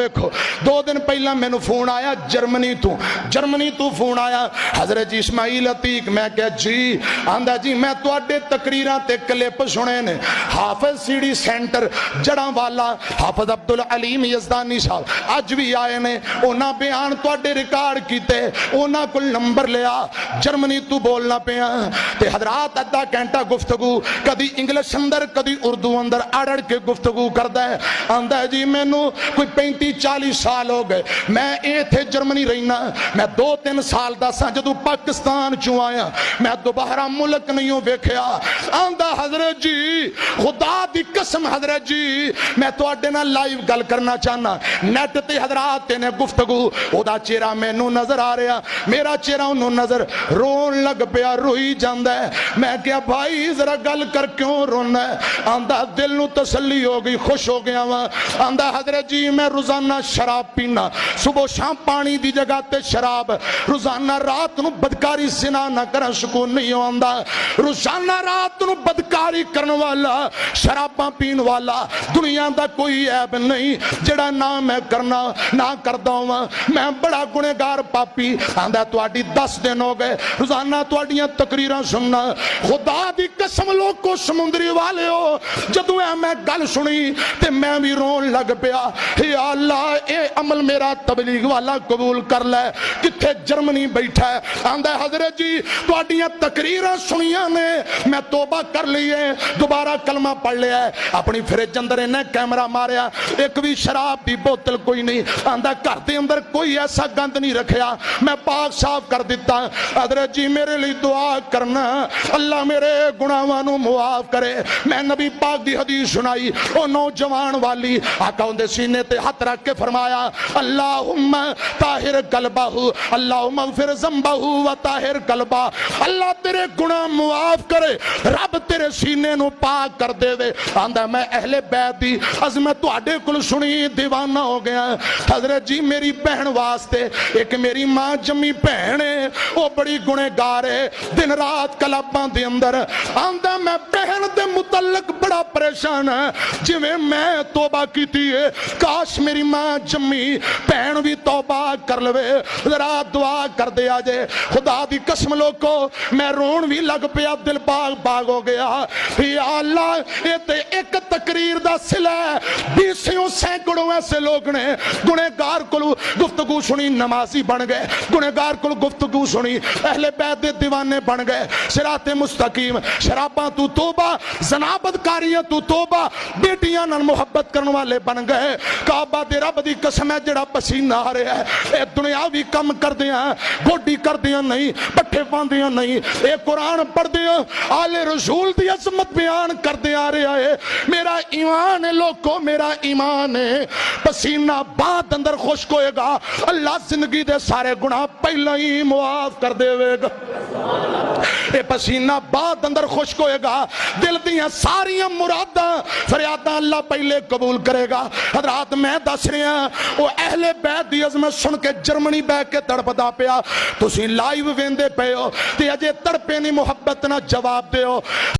वेखो 2 दिन पहला मैनू फोन आया जर्मनी तो फोन आया हजरत जी इस्माइल अतीक। मैं क्या जी आंदा जी मैं तुहाडे तकरीरां ते क्लिप सुने ने हाफिज सीडी सेंटर जड़ांवाला हाफिज अब्दुल अलीम यजदानी साहब अज भी आए ने उन्हां बयान तुहाडे रिकॉर्ड कीते उन्हां कोल नंबर लिया जर्मनी तू बोलना पिया ते हजरात अद्धा घंटा गुफ्तगू कदी इंग्लिश अंदर कदी उर्दू अंदर अड़ के गुफ्तगू करदा है। आंदा है जी मैनू कोई 35-40 साल हो गए मैं इत्थे जर्मनी रहना मैं 2-3 साल दा सा जदों पाकिस्तान चों आया मैं दोबारा मुल्क नहीं वेखिया। आंदा हजरत जी खुदा दी कसम हजरत जी मैं तुहाडे नाल लाइव गल करना चाहना नेट ते हजरात ने गुफ्तगू ओदा चेहरा मैनू नजर आ रहा मेरा चेहरा उन्हों नजर रोन लग पिया रोई जांदा है। मैं क्या भाई जरा गल कर क्यों रोना है? आंदा दिल नू तसल्ली हो गई खुश हो गया वा। आंदा हजरत जी मैं रोजाना शराब पीना सुबह शाम पानी दी जगह ते शराब रोजाना रात नू बदकारी जिना ना कर सुकून नहीं आंदा रोजाना रात नू बदकारी करने वाला शराबा पीन वाला दुनिया दा कोई ऐब नहीं जेड़ा ना मैं करना ना करदा वा मैं बड़ा गुनेगार पापी। आंदा तुहाडी 10 दिन हो गए रोजाना तुहाडियां तकरीरां सुनना खुदा दी कसम लोको समुंदरी वाले हो जदों मैं गल सुनी ते मैं भी रोन लग पिया या अल्लाह ए अमल मेरा तबलीग वाला कबूल कर ले किथे जर्मनी बैठा है। आंदा हजरत जी तुहाडियां तकरीरां सुनियां ने मैं तौबा कर ली है दोबारा कलमा पढ़ लिया है अपनी फ्रिज अंदर इन्हें कैमरा मारिया एक भी शराब की बोतल कोई नहीं। आंदा घर के अंदर कोई ऐसा गंद नहीं रखा मैं पाक साफ कर दिता। हजरत जी मेरे लिए दुआ करना अल्लाह मेरे गुनाहां नू मुआफ करे। मैं नबी पाक दी हदीस सुनाई ओ नौजवान वाली आका उनके सीने ते हाथ रख के फरमाया अल्लाहुम्मा ताहिर कल्बहू अल्लाहुम्मा फिर ज़म्बहू व ताहिर कल्बा अल्लाह तेरे गुनाह मुआफ करे रब तेरे सीने नू पाक कर देवे। आंदा मैं अहले बैत दी अज़मत तुहाडे कोल सुनी दीवाना हो गया। हजरत जी मेरी बहन वास्ते एक मेरी मां जम्मी बहन है वो बड़ी गुनेगार है दिन रात क्लबां दे अंदर। आंदा मैं बहन दे मुतल्लक बड़ा परेशान है जिवें मैं तौबा कीती है काश मेरी मां जम्मी बहन भी तौबा कर लवे जरा दुआ कर दे आजे। खुदा दी कसम लोको मैं रोन भी लग पिया दिल बाग बाग हो गया या अल्लाह ये ते एक तकरीर दा सिला 20 सैकड़ों ऐसे लोग ने गुनेगार को गुफ्तगू सुनी नमाजी बन गए गुनेगार को गुफ्तगू सुनी अहले बैत दे दीवाने बन गए सिराते मुस्तकीम शराबा तू तौबा जनाबतकारियां तू तौबा बेटियां नाल मुहब्बत करने वाले बन गए। काबा दे रब दी कसम है जेड़ा पसीना आ रहा है ये दुनियावी कम करदे गोडी करदे नहीं पट्ठे पांदे नहीं ये कुरान पढ़दे आले रसूल दी अजमत बयान करदे आ रहा है। मेरा ईमान है लोगों मेरा ईमान है पसीना बाद अंदर खुश्क होएगा अल्लाह जिंदगी दे सारे गुनाह पहला ही मुआफ कर देवेगा। ये पसीना बाद अंदर खुश्क होएगा दिल दियां सारियां मुरादां फरियादां अल्लाह पहले कबूल करेगा। हजरात मैं दस रहा वो अहले बैत दी अजमत सुन के जर्मनी बह के तड़पदा पिया तुसीं लाइव वेंदे पे हो ते अजे तड़पे नी मुहब्बत ना जवाब दे।